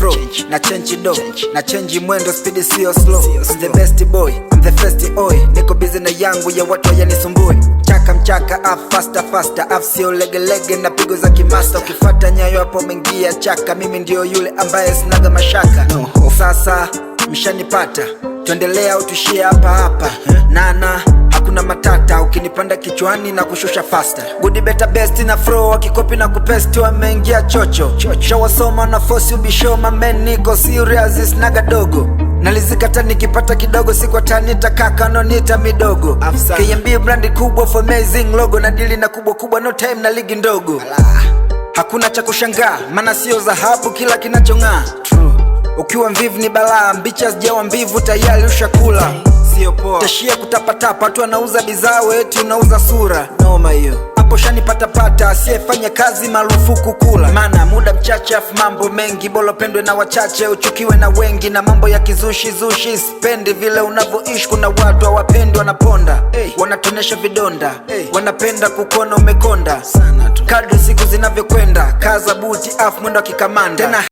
pro, na change do, na change mwendo, speed sio slow. I'm the best boy, I'm the first oi. Niko busy na yangu ya watu yanisumbue. Chaka mchaka, faster, sio lege na pigo za kimasta. Ukifuata nyayo hapo mengia chaka, mimi ndio yule ambaye sinaga mashaka. Sasa mshanipata, tuendelea au tushie hapa. Nana hakuna matata, ukinipanda kichwani na kushusha faster. Good better best na flow, wakikopi na kupesti wameingia chocho. Shawasoma na force ubisho, mamen niko serious snaga dogo. Nalizikata nikipata kidogo, siku tanita kaka no nita midogo. KMB brand kubwa for amazing logo, na dili na kubwa no time na ligi ndogo. Hakuna cha kushangaa, maana sio dhahabu kila kinachong'aa. Ukiwa mvivu ni balaa, mbicha zijawa mbivu tayari ushakula. Sio poa, tashia kutapatapa, tu anauza bidhaa wetu unauza sura. Noma hiyo, hapo shanipata, asiyefanya kazi marufuku kula. Maana muda mchache afu mambo mengi, bora pendwe na wachache uchukiwe na wengi. Na mambo ya kizushi, sipendi vile unavyoishi. Kuna watu hawapendi wanaponda, wanatonesha vidonda, wanapenda kukona umekonda sana tu. Kadri siku zinavyokwenda, kaza buti afu mwendo kikamanda.